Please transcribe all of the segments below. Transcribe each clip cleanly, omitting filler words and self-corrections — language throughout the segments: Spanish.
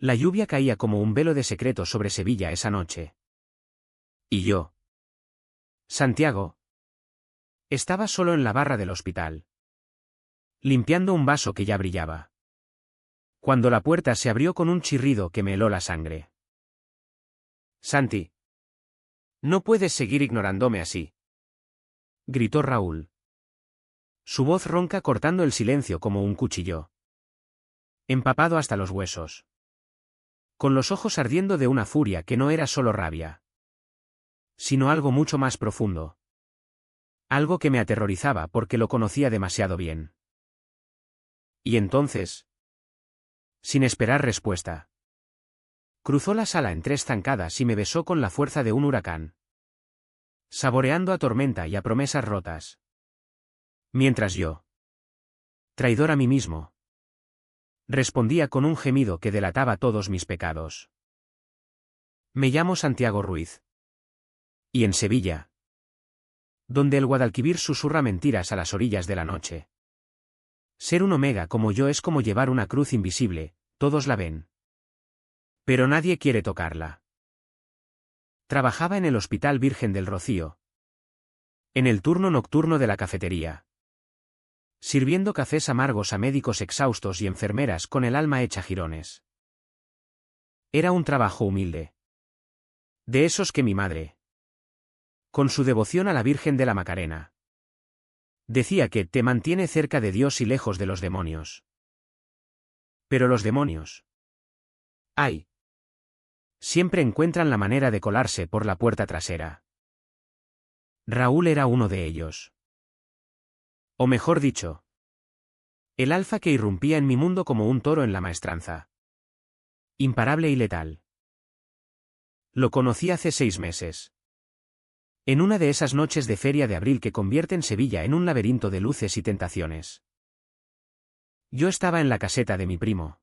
La lluvia caía como un velo de secreto sobre Sevilla esa noche. Y yo. Santiago. Estaba solo en la barra del hospital, limpiando un vaso que ya brillaba, cuando la puerta se abrió con un chirrido que me heló la sangre. Santi. No puedes seguir ignorándome así, gritó Raúl. Su voz ronca cortando el silencio como un cuchillo. Empapado hasta los huesos. Con los ojos ardiendo de una furia que no era solo rabia, sino algo mucho más profundo. Algo que me aterrorizaba porque lo conocía demasiado bien. Y entonces, sin esperar respuesta, cruzó la sala en 3 zancadas y me besó con la fuerza de un huracán, saboreando a tormenta y a promesas rotas. Mientras yo, traidor a mí mismo, respondía con un gemido que delataba todos mis pecados. Me llamo Santiago Ruiz. Y en Sevilla, donde el Guadalquivir susurra mentiras a las orillas de la noche. Ser un omega como yo es como llevar una cruz invisible, todos la ven, pero nadie quiere tocarla. Trabajaba en el Hospital Virgen del Rocío, en el turno nocturno de la cafetería, sirviendo cafés amargos a médicos exhaustos y enfermeras con el alma hecha jirones. Era un trabajo humilde, de esos que mi madre, con su devoción a la Virgen de la Macarena, decía que te mantiene cerca de Dios y lejos de los demonios. Pero los demonios, ¡ay!, siempre encuentran la manera de colarse por la puerta trasera. Raúl era uno de ellos. O mejor dicho, el alfa que irrumpía en mi mundo como un toro en la maestranza. Imparable y letal. Lo conocí hace 6 meses. En una de esas noches de feria de abril que convierten Sevilla en un laberinto de luces y tentaciones. Yo estaba en la caseta de mi primo,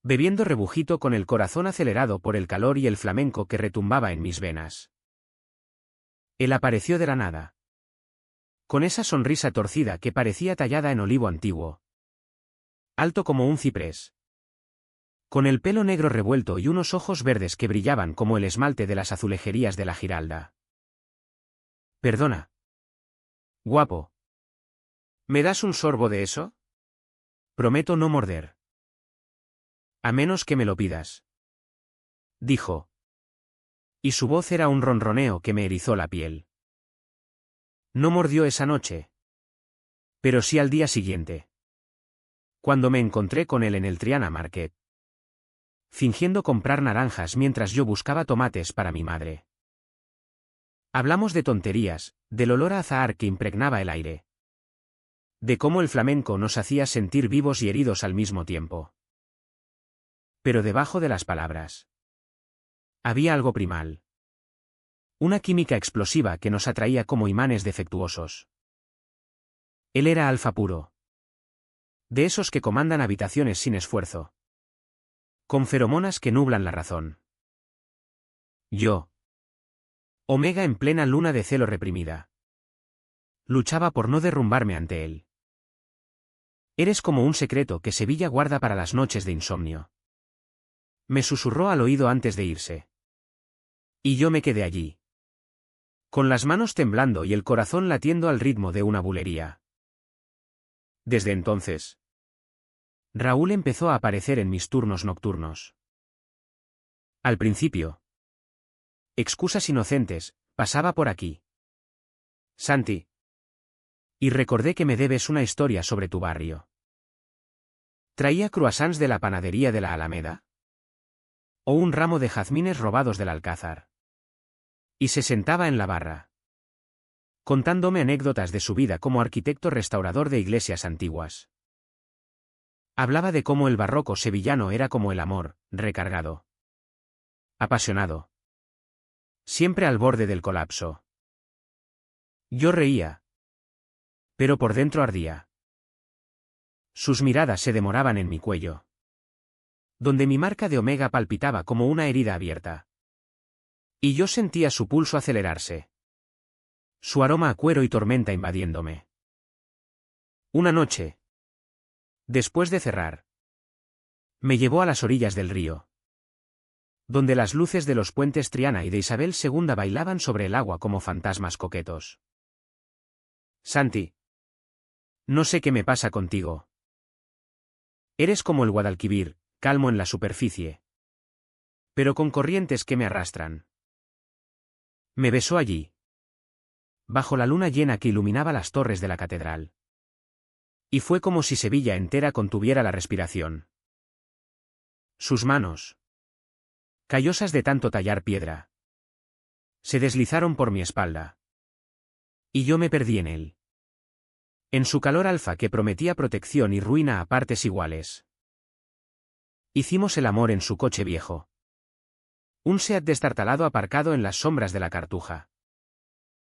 bebiendo rebujito con el corazón acelerado por el calor y el flamenco que retumbaba en mis venas. Él apareció de la nada, con esa sonrisa torcida que parecía tallada en olivo antiguo, alto como un ciprés, con el pelo negro revuelto y unos ojos verdes que brillaban como el esmalte de las azulejerías de la Giralda. Perdona. Guapo. ¿Me das un sorbo de eso? Prometo no morder. A menos que me lo pidas, dijo. Y su voz era un ronroneo que me erizó la piel. No mordió esa noche, pero sí al día siguiente, cuando me encontré con él en el Triana Market, fingiendo comprar naranjas mientras yo buscaba tomates para mi madre. Hablamos de tonterías, del olor a azahar que impregnaba el aire, de cómo el flamenco nos hacía sentir vivos y heridos al mismo tiempo. Pero debajo de las palabras había algo primal. Una química explosiva que nos atraía como imanes defectuosos. Él era alfa puro. De esos que comandan habitaciones sin esfuerzo, con feromonas que nublan la razón. Yo, omega en plena luna de celo reprimida, luchaba por no derrumbarme ante él. Eres como un secreto que Sevilla guarda para las noches de insomnio. Me susurró al oído antes de irse. Y yo me quedé allí, con las manos temblando y el corazón latiendo al ritmo de una bulería. Desde entonces, Raúl empezó a aparecer en mis turnos nocturnos. Al principio, excusas inocentes, pasaba por aquí. Santi. Y recordé que me debes una historia sobre tu barrio. ¿Traía croissants de la panadería de la Alameda? ¿O un ramo de jazmines robados del Alcázar? Y se sentaba en la barra, contándome anécdotas de su vida como arquitecto restaurador de iglesias antiguas. Hablaba de cómo el barroco sevillano era como el amor, recargado, apasionado, siempre al borde del colapso. Yo reía, pero por dentro ardía. Sus miradas se demoraban en mi cuello, donde mi marca de omega palpitaba como una herida abierta. Y yo sentía su pulso acelerarse, su aroma a cuero y tormenta invadiéndome. Una noche, después de cerrar, Me llevó a las orillas del río, donde las luces de los puentes Triana y de Isabel II bailaban sobre el agua como fantasmas coquetos. Santi. No sé qué me pasa contigo. Eres como el Guadalquivir, calmo en la superficie, pero con corrientes que me arrastran. Me besó allí, bajo la luna llena que iluminaba las torres de la catedral. Y fue como si Sevilla entera contuviera la respiración. Sus manos, callosas de tanto tallar piedra, se deslizaron por mi espalda. Y yo me perdí en él. En su calor alfa que prometía protección y ruina a partes iguales. Hicimos el amor en su coche viejo. Un Seat destartalado aparcado en las sombras de la Cartuja,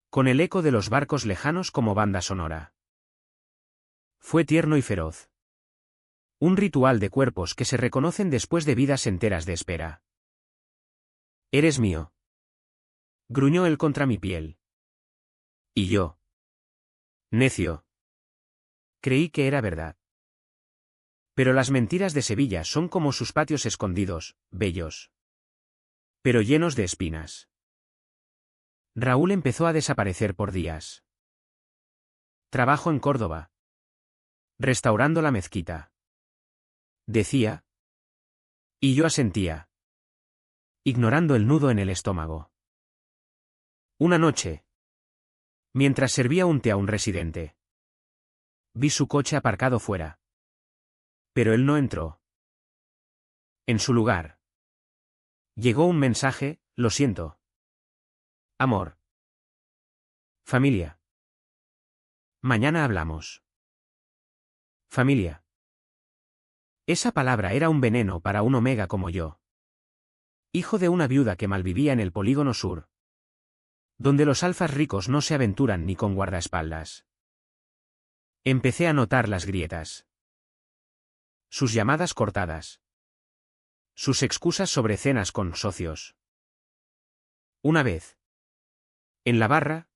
con el eco de los barcos lejanos como banda sonora. Fue tierno y feroz. Un ritual de cuerpos que se reconocen después de vidas enteras de espera. Eres mío. Gruñó él contra mi piel. Y yo. Necio. Creí que era verdad. Pero las mentiras de Sevilla son como sus patios escondidos, bellos, pero llenos de espinas. Raúl empezó a desaparecer por días. Trabajo en Córdoba, restaurando la mezquita, decía. Y yo asentía, ignorando el nudo en el estómago. Una noche, mientras servía un té a un residente, vi su coche aparcado fuera. Pero él no entró. En su lugar, llegó un mensaje: lo siento. Amor. Familia. Mañana hablamos. Familia. Esa palabra era un veneno para un omega como yo. Hijo de una viuda que malvivía en el polígono sur, donde los alfas ricos no se aventuran ni con guardaespaldas. Empecé a notar las grietas. Sus llamadas cortadas. Sus excusas sobre cenas con socios. Una vez, en la barra,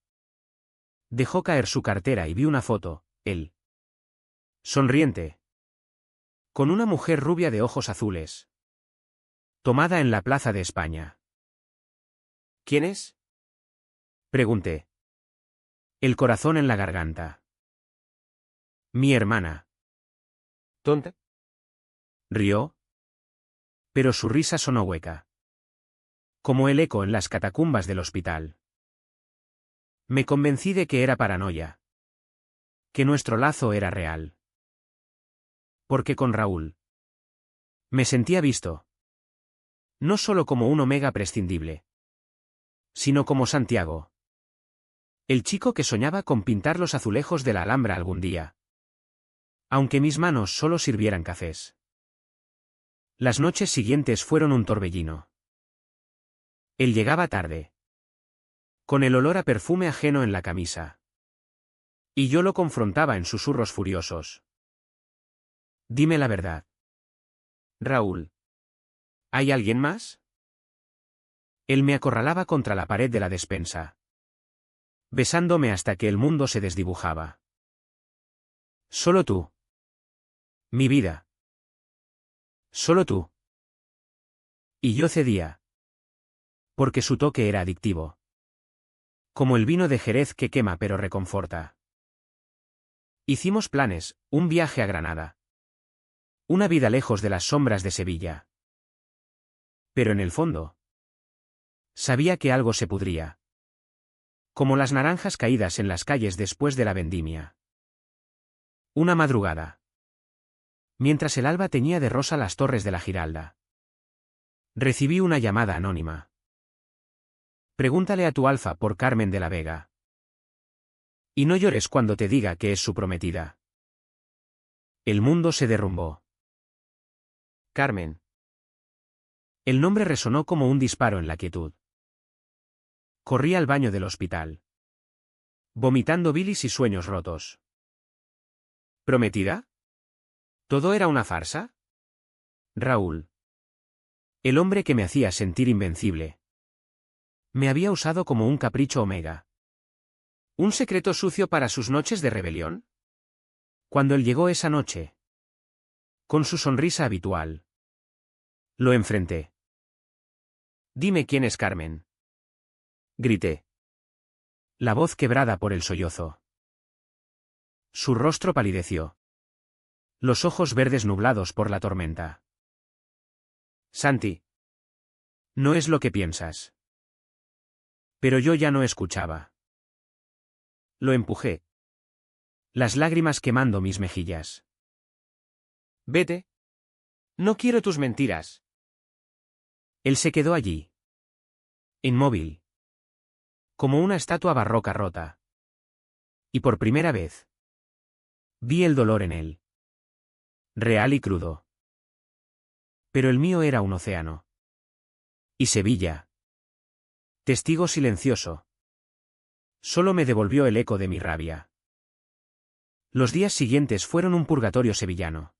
dejó caer su cartera y vi una foto, él, sonriente, con una mujer rubia de ojos azules, tomada en la Plaza de España. ¿Quién es?, pregunté, el corazón en la garganta. Mi hermana. ¿Tonta? Rió, pero su risa sonó hueca, como el eco en las catacumbas del hospital. Me convencí de que era paranoia, que nuestro lazo era real. Porque con Raúl me sentía visto, no solo como un omega prescindible, sino como Santiago, el chico que soñaba con pintar los azulejos de la Alhambra algún día, aunque mis manos solo sirvieran cafés. Las noches siguientes fueron un torbellino. Él llegaba tarde, con el olor a perfume ajeno en la camisa, y yo lo confrontaba en susurros furiosos. Dime la verdad. Raúl. ¿Hay alguien más? Él me acorralaba contra la pared de la despensa, besándome hasta que el mundo se desdibujaba. Solo tú. Mi vida. Solo tú. Y yo cedía, porque su toque era adictivo, como el vino de Jerez que quema pero reconforta. Hicimos planes, un viaje a Granada, una vida lejos de las sombras de Sevilla. Pero en el fondo, sabía que algo se pudría, como las naranjas caídas en las calles después de la vendimia. Una madrugada, mientras el alba teñía de rosa las torres de la Giralda, recibí una llamada anónima. Pregúntale a tu alfa por Carmen de la Vega. Y no llores cuando te diga que es su prometida. El mundo se derrumbó. Carmen. El nombre resonó como un disparo en la quietud. Corrí al baño del hospital, vomitando bilis y sueños rotos. ¿Prometida? ¿Todo era una farsa? Raúl, el hombre que me hacía sentir invencible, me había usado como un capricho omega. ¿Un secreto sucio para sus noches de rebelión? Cuando él llegó esa noche, con su sonrisa habitual, Lo enfrenté. Dime quién es Carmen. Grité. La voz quebrada por el sollozo. Su rostro palideció. Los ojos verdes nublados por la tormenta. Santi. No es lo que piensas. Pero yo ya no escuchaba. Lo empujé. Las lágrimas quemando mis mejillas. Vete. No quiero tus mentiras. Él se quedó allí. Inmóvil. Como una estatua barroca rota. Y por primera vez. Vi el dolor en él. Real y crudo. Pero el mío era un océano. Y Sevilla. Testigo silencioso. Solo me devolvió el eco de mi rabia. Los días siguientes fueron un purgatorio sevillano.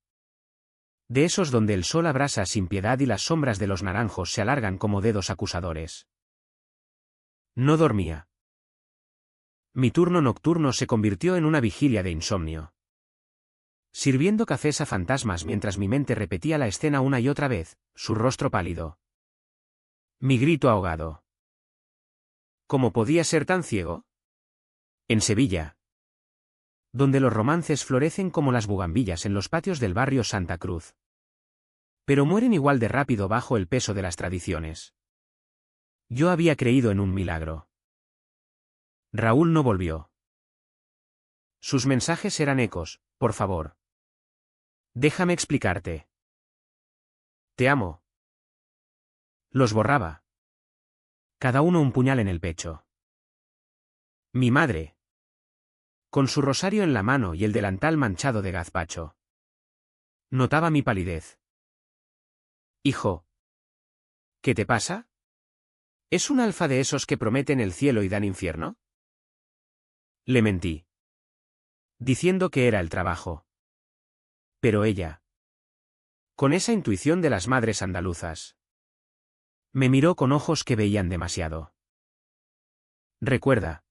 De esos donde el sol abrasa sin piedad y las sombras de los naranjos se alargan como dedos acusadores. No dormía. Mi turno nocturno se convirtió en una vigilia de insomnio. Sirviendo cafés a fantasmas mientras mi mente repetía la escena una y otra vez, su rostro pálido. Mi grito ahogado. ¿Cómo podía ser tan ciego? En Sevilla. Donde los romances florecen como las bugambillas en los patios del barrio Santa Cruz. Pero mueren igual de rápido bajo el peso de las tradiciones. Yo había creído en un milagro. Raúl no volvió. Sus mensajes eran ecos, por favor. Déjame explicarte. Te amo. Los borraba. Cada uno un puñal en el pecho. Mi madre. Con su rosario en la mano y el delantal manchado de gazpacho. Notaba mi palidez. Hijo. ¿Qué te pasa? ¿Es un alfa de esos que prometen el cielo y dan infierno? Le mentí. Diciendo que era el trabajo. Pero ella. Con esa intuición de las madres andaluzas. Me miró con ojos que veían demasiado. Recuerda.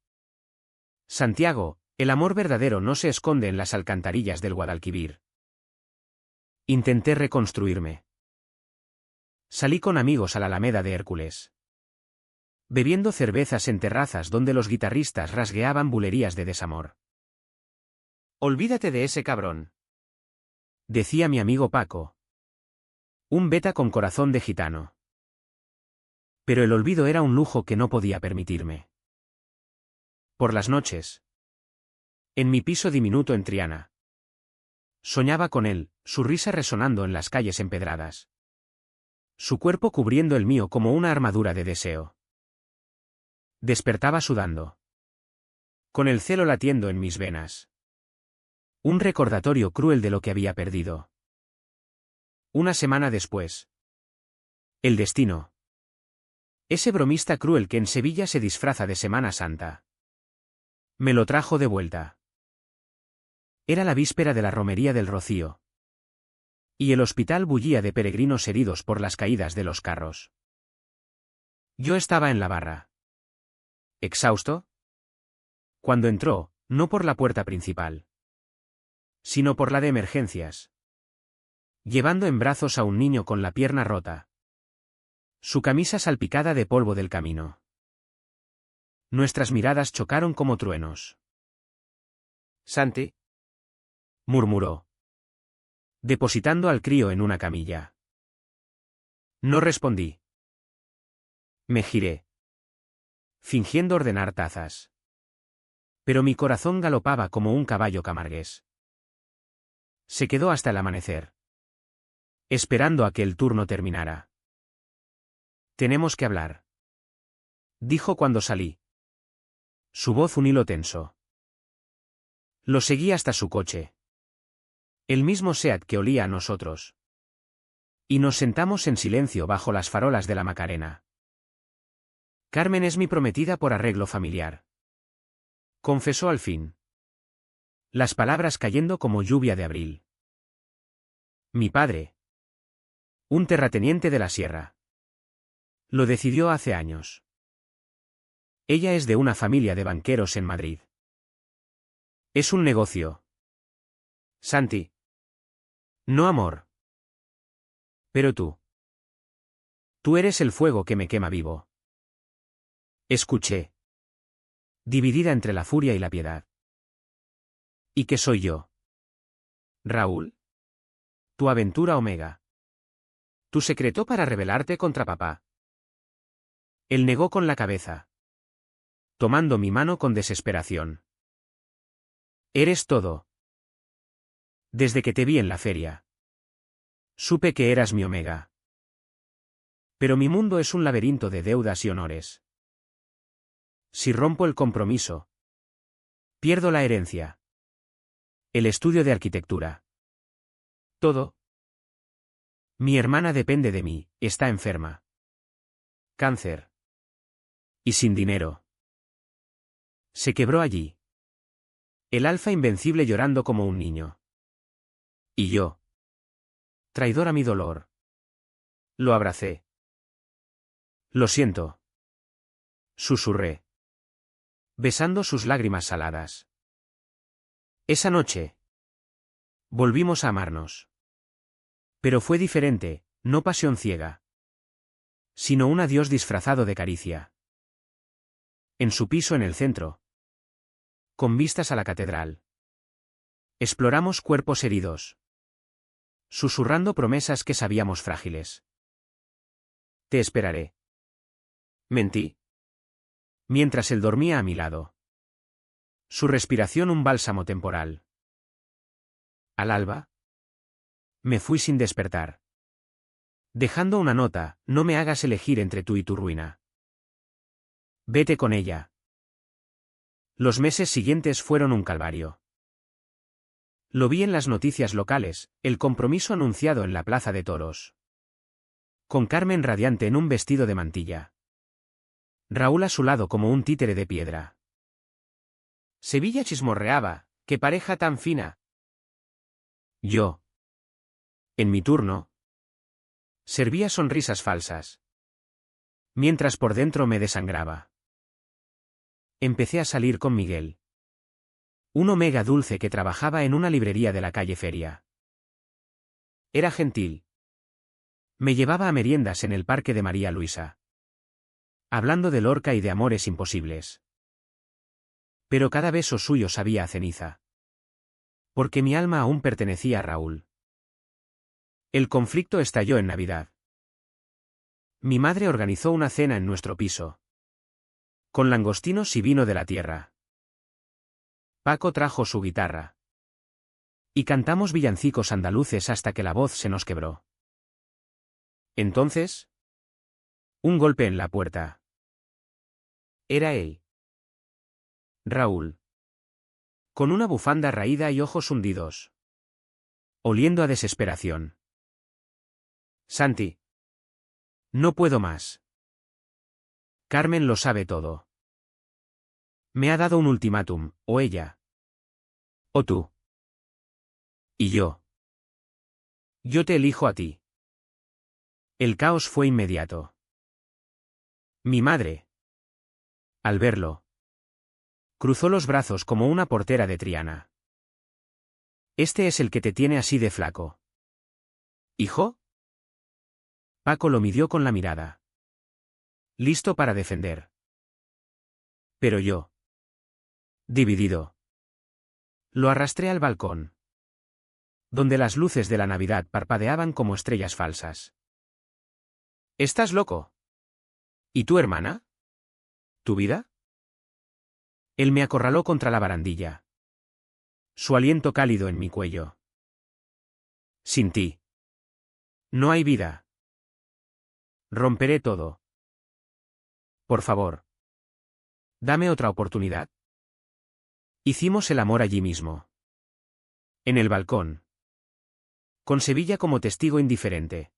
Santiago, el amor verdadero no se esconde en las alcantarillas del Guadalquivir. Intenté reconstruirme. Salí con amigos a la Alameda de Hércules. Bebiendo cervezas en terrazas donde los guitarristas rasgueaban bulerías de desamor. Olvídate de ese cabrón. Decía mi amigo Paco. Un beta con corazón de gitano. Pero el olvido era un lujo que no podía permitirme. Por las noches. En mi piso diminuto en Triana. Soñaba con él, su risa resonando en las calles empedradas. Su cuerpo cubriendo el mío como una armadura de deseo. Despertaba sudando. Con el celo latiendo en mis venas. Un recordatorio cruel de lo que había perdido. Una semana después. El destino. Ese bromista cruel que en Sevilla se disfraza de Semana Santa. Me lo trajo de vuelta. Era la víspera de la romería del Rocío. Y el hospital bullía de peregrinos heridos por las caídas de los carros. Yo estaba en la barra. ¿Exhausto? Cuando entró, no por la puerta principal. Sino por la de emergencias. Llevando en brazos a un niño con la pierna rota. Su camisa salpicada de polvo del camino. Nuestras miradas chocaron como truenos. Santi, murmuró. Depositando al crío en una camilla. No respondí. Me giré. Fingiendo ordenar tazas. Pero mi corazón galopaba como un caballo camargués. Se quedó hasta el amanecer. Esperando a que el turno terminara. Tenemos que hablar. Dijo cuando salí. Su voz un hilo tenso. Lo seguí hasta su coche. El mismo Seat que olía a nosotros. Y nos sentamos en silencio bajo las farolas de la Macarena. Carmen es mi prometida por arreglo familiar. Confesó al fin. Las palabras cayendo como lluvia de abril. Mi padre. Un terrateniente de la sierra. Lo decidió hace años. Ella es de una familia de banqueros en Madrid. Es un negocio. Santi. No amor. Pero tú. Tú eres el fuego que me quema vivo. Escuché. Dividida entre la furia y la piedad. ¿Y qué soy yo? Raúl. Tu aventura Omega. Tu secreto para rebelarte contra papá. Él negó con la cabeza, tomando mi mano con desesperación. Eres todo. Desde que te vi en la feria. Supe que eras mi Omega. Pero mi mundo es un laberinto de deudas y honores. Si rompo el compromiso, pierdo la herencia. El estudio de arquitectura. Todo. Mi hermana depende de mí, está enferma. Cáncer. Y sin dinero. Se quebró allí. El alfa invencible llorando como un niño. Y yo. Traidor a mi dolor. Lo abracé. Lo siento. Susurré. Besando sus lágrimas saladas. Esa noche. Volvimos a amarnos. Pero fue diferente, no pasión ciega. Sino un adiós disfrazado de caricia. En su piso en el centro. Con vistas a la catedral. Exploramos cuerpos heridos. Susurrando promesas que sabíamos frágiles. Te esperaré. Mentí. Mientras él dormía a mi lado. Su respiración un bálsamo temporal. Al alba. Me fui sin despertar. Dejando una nota, no me hagas elegir entre tú y tu ruina. Vete con ella. Los meses siguientes fueron un calvario. Lo vi en las noticias locales, el compromiso anunciado en la plaza de toros. Con Carmen radiante en un vestido de mantilla. Raúl a su lado como un títere de piedra. Sevilla chismorreaba, ¡qué pareja tan fina! Yo. En mi turno. Servía sonrisas falsas. Mientras por dentro me desangraba. Empecé a salir con Miguel. Un Omega dulce que trabajaba en una librería de la calle Feria. Era gentil. Me llevaba a meriendas en el parque de María Luisa. Hablando de Lorca y de amores imposibles. Pero cada beso suyo sabía a ceniza. Porque mi alma aún pertenecía a Raúl. El conflicto estalló en Navidad. Mi madre organizó una cena en nuestro piso. Con langostinos y vino de la tierra. Paco trajo su guitarra. Y cantamos villancicos andaluces hasta que la voz se nos quebró. Entonces. Un golpe en la puerta. Era él. Raúl. Con una bufanda raída y ojos hundidos. Oliendo a desesperación. Santi. No puedo más. Carmen lo sabe todo. Me ha dado un ultimátum, o ella. O tú. Y yo. Yo te elijo a ti. El caos fue inmediato. Mi madre. Al verlo. Cruzó los brazos como una portera de Triana. Este es el que te tiene así de flaco. ¿Hijo? Paco lo midió con la mirada. Listo para defender. Pero yo. Dividido. Lo arrastré al balcón. Donde las luces de la Navidad parpadeaban como estrellas falsas. ¿Estás loco? ¿Y tu hermana? ¿Tu vida? Él me acorraló contra la barandilla. Su aliento cálido en mi cuello. Sin ti. No hay vida. Romperé todo. Por favor. Dame otra oportunidad. Hicimos el amor allí mismo. En el balcón. Con Sevilla como testigo indiferente.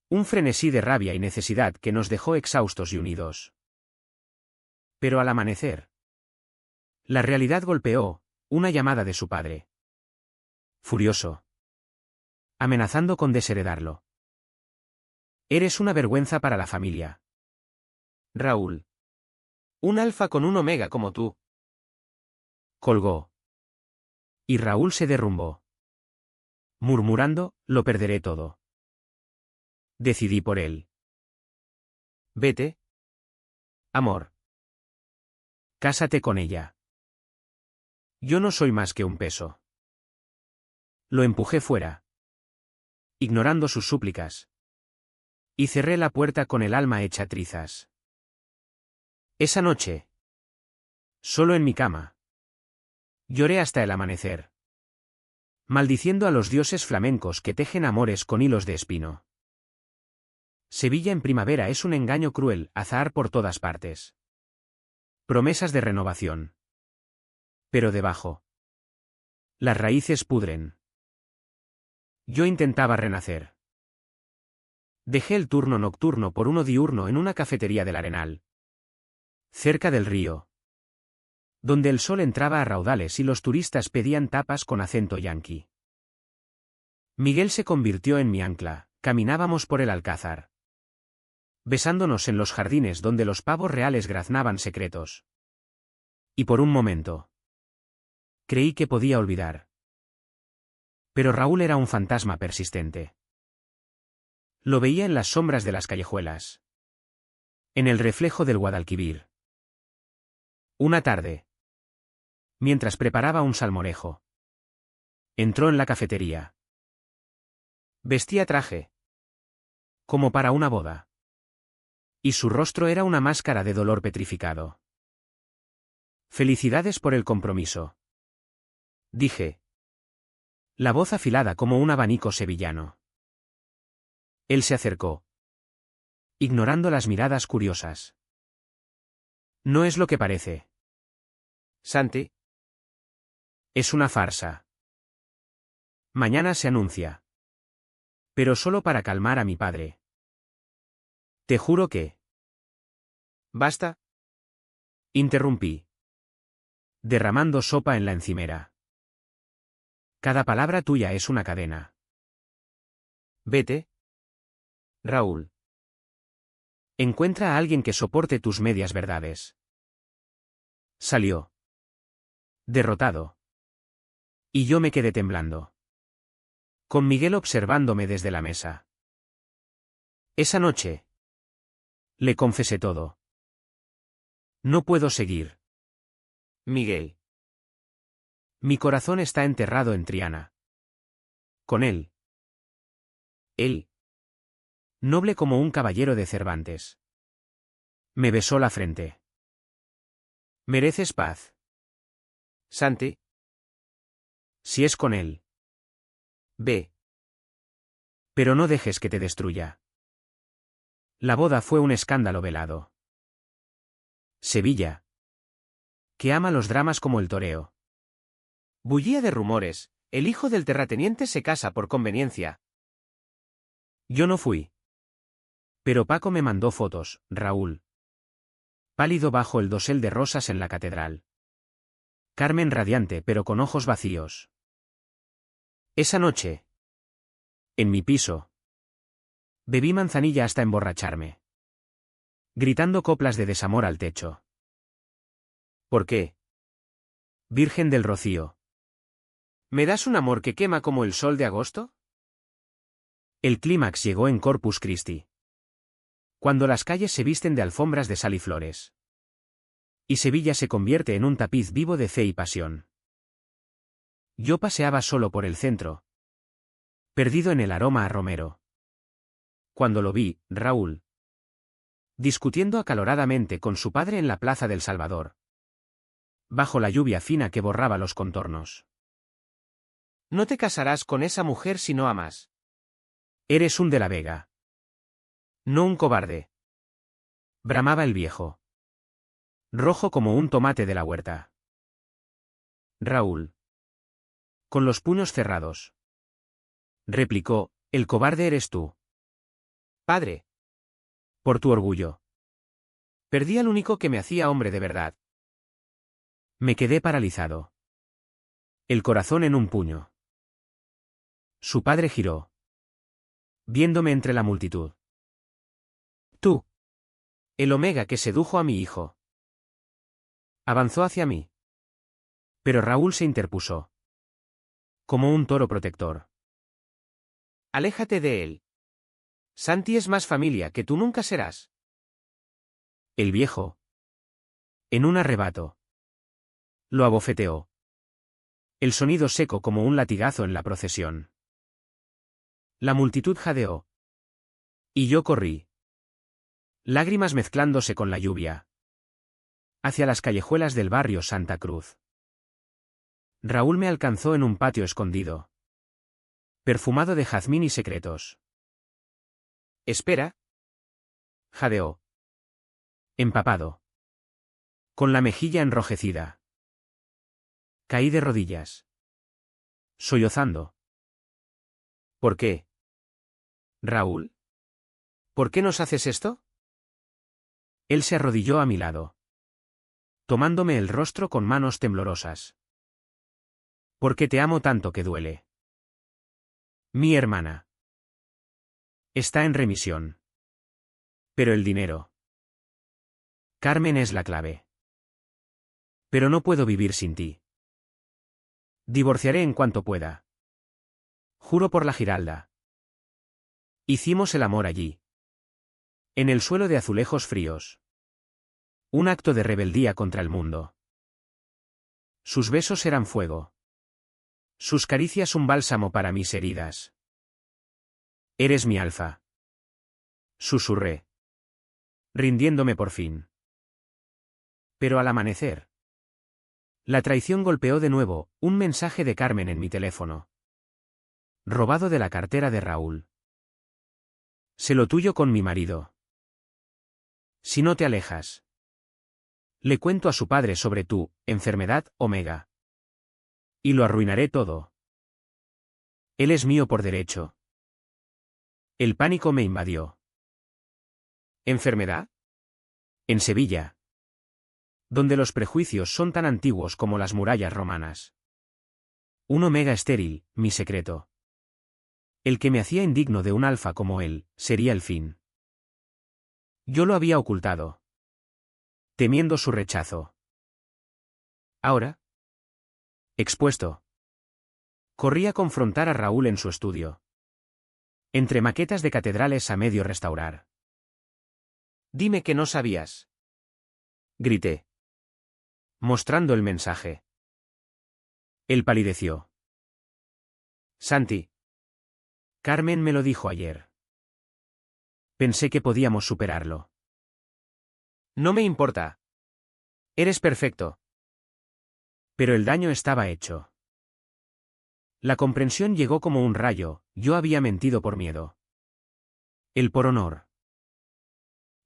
Un frenesí de rabia y necesidad que nos dejó exhaustos y unidos. Pero al amanecer. La realidad golpeó, una llamada de su padre. Furioso. Amenazando con desheredarlo. Eres una vergüenza para la familia. Raúl. Un alfa con un omega como tú. Colgó. Y Raúl se derrumbó. Murmurando, lo perderé todo. Decidí por él. Vete. Amor. Cásate con ella. Yo no soy más que un peso. Lo empujé fuera, ignorando sus súplicas, y cerré la puerta con el alma hecha trizas. Esa noche, solo en mi cama, lloré hasta el amanecer, maldiciendo a los dioses flamencos que tejen amores con hilos de espino. Sevilla en primavera es un engaño cruel, azahar por todas partes. Promesas de renovación. Pero debajo, las raíces pudren. Yo intentaba renacer. Dejé el turno nocturno por uno diurno en una cafetería del Arenal, cerca del río, donde el sol entraba a raudales y los turistas pedían tapas con acento yanqui. Miguel se convirtió en mi ancla, caminábamos por el Alcázar, besándonos en los jardines donde los pavos reales graznaban secretos. Y por un momento, creí que podía olvidar. Pero Raúl era un fantasma persistente. Lo veía en las sombras de las callejuelas, en el reflejo del Guadalquivir. Una tarde, mientras preparaba un salmorejo, entró en la cafetería. Vestía traje, como para una boda, y su rostro era una máscara de dolor petrificado. Felicidades por el compromiso, dije, la voz afilada como un abanico sevillano. Él se acercó, ignorando las miradas curiosas. No es lo que parece, Santi. Es una farsa. Mañana se anuncia. Pero solo para calmar a mi padre. Te juro que... ¿Basta? Interrumpí, derramando sopa en la encimera. Cada palabra tuya es una cadena. Vete, Raúl. Encuentra a alguien que soporte tus medias verdades. Salió, derrotado. Y yo me quedé temblando, con Miguel observándome desde la mesa. Esa noche, le confesé todo. No puedo seguir, Miguel. Mi corazón está enterrado en Triana. Con él. Él. Noble como un caballero de Cervantes. Me besó la frente. Mereces paz, Santi. Si es con él. Ve. Pero no dejes que te destruya. La boda fue un escándalo velado. Sevilla, que ama los dramas como el toreo. Bullía de rumores, el hijo del terrateniente se casa por conveniencia. Yo no fui. Pero Paco me mandó fotos, Raúl. Pálido bajo el dosel de rosas en la catedral. Carmen radiante pero con ojos vacíos. Esa noche, en mi piso, bebí manzanilla hasta emborracharme, gritando coplas de desamor al techo. ¿Por qué? Virgen del Rocío. ¿Me das un amor que quema como el sol de agosto? El clímax llegó en Corpus Christi, cuando las calles se visten de alfombras de sal y flores, y Sevilla se convierte en un tapiz vivo de fe y pasión. Yo paseaba solo por el centro, perdido en el aroma a romero, cuando lo vi, Raúl, discutiendo acaloradamente con su padre en la Plaza del Salvador, bajo la lluvia fina que borraba los contornos. No te casarás con esa mujer si no amas. Eres un de la Vega. No un cobarde. Bramaba el viejo, rojo como un tomate de la huerta. Raúl, con los puños cerrados, replicó, el cobarde eres tú. Padre. Por tu orgullo. Perdí al único que me hacía hombre de verdad. Me quedé paralizado, el corazón en un puño. Su padre giró, viéndome entre la multitud. Tú. El Omega que sedujo a mi hijo. Avanzó hacia mí. Pero Raúl se interpuso, como un toro protector. Aléjate de él. Santi es más familia que tú nunca serás. El viejo, en un arrebato, lo abofeteó. El sonido seco como un latigazo en la procesión. La multitud jadeó. Y yo corrí. Lágrimas mezclándose con la lluvia. Hacia las callejuelas del barrio Santa Cruz. Raúl me alcanzó en un patio escondido. Perfumado de jazmín y secretos. Espera. Jadeó. Empapado. Con la mejilla enrojecida. Caí de rodillas. Sollozando. ¿Por qué? Raúl. ¿Por qué nos haces esto? Él se arrodilló a mi lado. Tomándome el rostro con manos temblorosas. Porque te amo tanto que duele. Mi hermana. Está en remisión. Pero el dinero. Carmen es la clave. Pero no puedo vivir sin ti. Divorciaré en cuanto pueda. Juro por la Giralda. Hicimos el amor allí. En el suelo de azulejos fríos. Un acto de rebeldía contra el mundo. Sus besos eran fuego. Sus caricias un bálsamo para mis heridas. Eres mi alfa. Susurré. Rindiéndome por fin. Pero al amanecer. La traición golpeó de nuevo, un mensaje de Carmen en mi teléfono. Robado de la cartera de Raúl. Sé lo tuyo con mi marido. Si no te alejas. Le cuento a su padre sobre tu enfermedad, Omega. Y lo arruinaré todo. Él es mío por derecho. El pánico me invadió. ¿Enfermedad? En Sevilla. Donde los prejuicios son tan antiguos como las murallas romanas. Un Omega estéril, mi secreto. El que me hacía indigno de un alfa como él, sería el fin. Yo lo había ocultado. Temiendo su rechazo. Ahora. Expuesto. Corrí a confrontar a Raúl en su estudio. Entre maquetas de catedrales a medio restaurar. Dime que no sabías. Grité. Mostrando el mensaje. Él palideció. Santi. Carmen me lo dijo ayer. Pensé que podíamos superarlo. No me importa. Eres perfecto. Pero el daño estaba hecho. La comprensión llegó como un rayo, yo había mentido por miedo. Él por honor.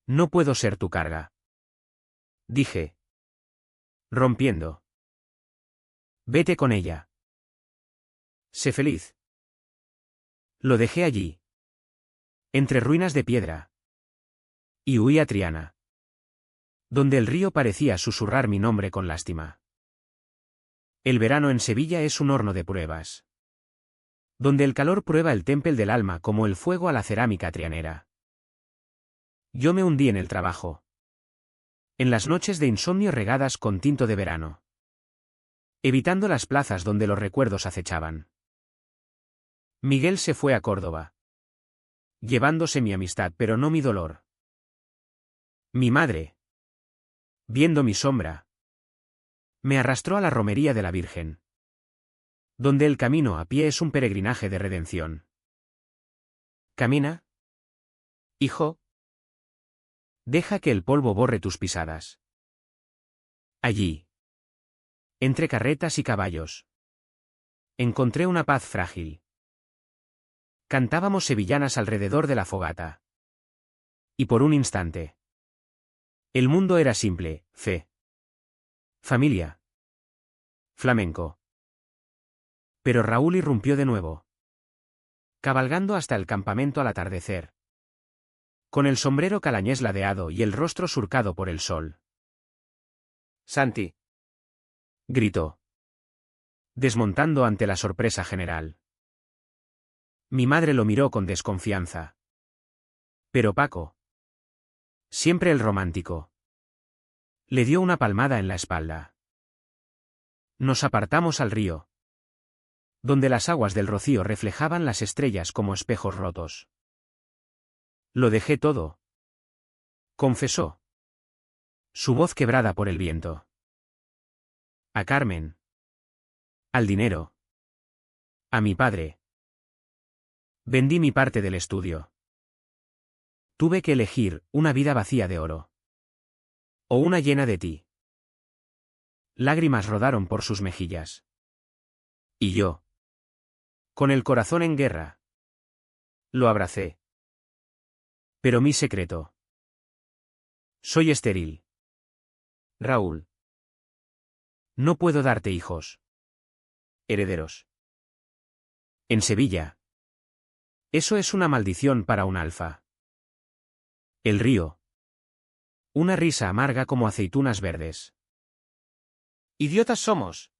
No puedo ser tu carga. Dije. Rompiendo. Vete con ella. Sé feliz. Lo dejé allí. Entre ruinas de piedra. Y huí a Triana. Donde el río parecía susurrar mi nombre con lástima. El verano en Sevilla es un horno de pruebas. Donde el calor prueba el témpel del alma como el fuego a la cerámica trianera. Yo me hundí en el trabajo. En las noches de insomnio regadas con tinto de verano. Evitando las plazas donde los recuerdos acechaban. Miguel se fue a Córdoba. Llevándose mi amistad pero no mi dolor. Mi madre. Viendo mi sombra. Me arrastró a la romería de la Virgen. Donde el camino a pie es un peregrinaje de redención. Camina. Hijo. Deja que el polvo borre tus pisadas. Allí. Entre carretas y caballos. Encontré una paz frágil. Cantábamos sevillanas alrededor de la fogata. Y por un instante. El mundo era simple, fe. Familia. Flamenco. Pero Raúl irrumpió de nuevo. Cabalgando hasta el campamento al atardecer. Con el sombrero calañés ladeado y el rostro surcado por el sol. Santi. Gritó. Desmontando ante la sorpresa general. Mi madre lo miró con desconfianza. Pero Paco. Siempre el romántico. Le dio una palmada en la espalda. Nos apartamos al río. Donde las aguas del rocío reflejaban las estrellas como espejos rotos. Lo dejé todo. Confesó. Su voz quebrada por el viento. A Carmen. Al dinero. A mi padre. Vendí mi parte del estudio. Tuve que elegir una vida vacía de oro. O una llena de ti. Lágrimas rodaron por sus mejillas. Y yo, con el corazón en guerra, lo abracé. Pero mi secreto. Soy estéril. Raúl. No puedo darte hijos. Herederos. En Sevilla. Eso es una maldición para un alfa. El río. Una risa amarga como aceitunas verdes. Idiotas somos.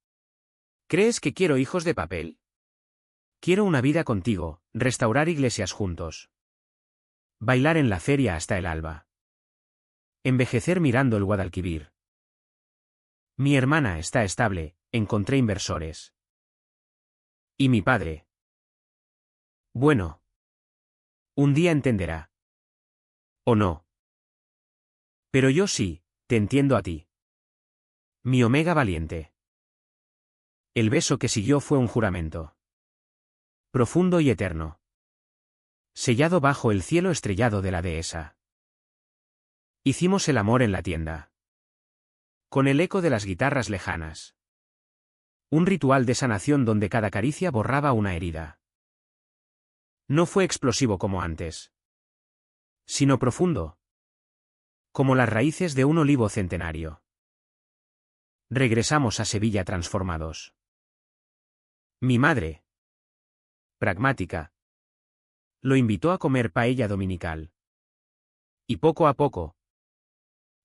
¿Crees que quiero hijos de papel? Quiero una vida contigo, restaurar iglesias juntos. Bailar en la feria hasta el alba. Envejecer mirando el Guadalquivir. Mi hermana está estable, encontré inversores. ¿Y mi padre? Bueno. Un día entenderá. ¿O no? Pero yo sí, te entiendo a ti. Mi Omega valiente. El beso que siguió fue un juramento. Profundo y eterno. Sellado bajo el cielo estrellado de la dehesa. Hicimos el amor en la tienda. Con el eco de las guitarras lejanas. Un ritual de sanación donde cada caricia borraba una herida. No fue explosivo como antes. Sino profundo. Como las raíces de un olivo centenario. Regresamos a Sevilla transformados. Mi madre, pragmática, lo invitó a comer paella dominical. Y poco a poco,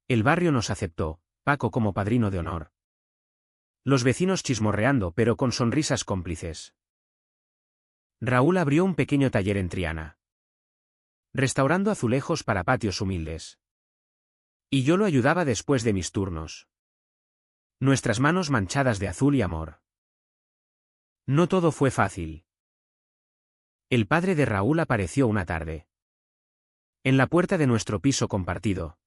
el barrio nos aceptó, Paco como padrino de honor. Los vecinos chismorreando pero con sonrisas cómplices. Raúl abrió un pequeño taller en Triana. Restaurando azulejos para patios humildes. Y yo lo ayudaba después de mis turnos. Nuestras manos manchadas de azul y amor. No todo fue fácil. El padre de Raúl apareció una tarde. En la puerta de nuestro piso compartido.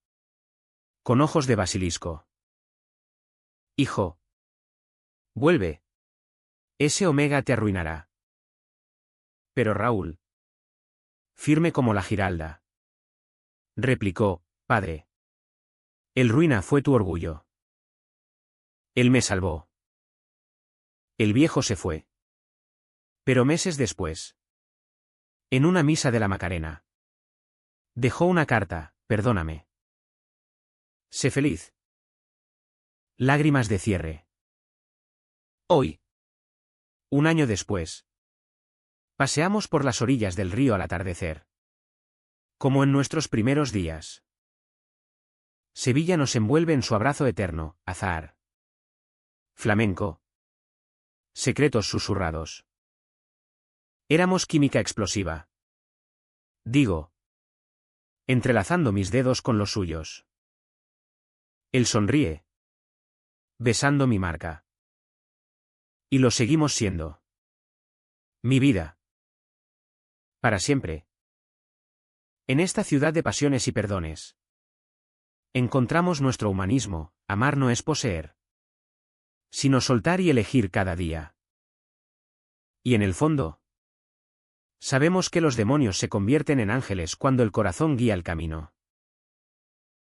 Con ojos de basilisco. Hijo. Vuelve. Ese Omega te arruinará. Pero Raúl. Firme como la Giralda. Replicó, padre. El ruina fue tu orgullo. Él me salvó. El viejo se fue. Pero meses después. En una misa de la Macarena. Dejó una carta, perdóname. Sé feliz. Lágrimas de cierre. Hoy. Un año después. Paseamos por las orillas del río al atardecer. Como en nuestros primeros días. Sevilla nos envuelve en su abrazo eterno, azahar. Flamenco. Secretos susurrados. Éramos química explosiva. Digo. Entrelazando mis dedos con los suyos. Él sonríe. Besando mi marca. Y lo seguimos siendo. Mi vida. Para siempre. En esta ciudad de pasiones y perdones. Encontramos nuestro humanismo, amar no es poseer. Sino soltar y elegir cada día. Y en el fondo. Sabemos que los demonios se convierten en ángeles cuando el corazón guía el camino.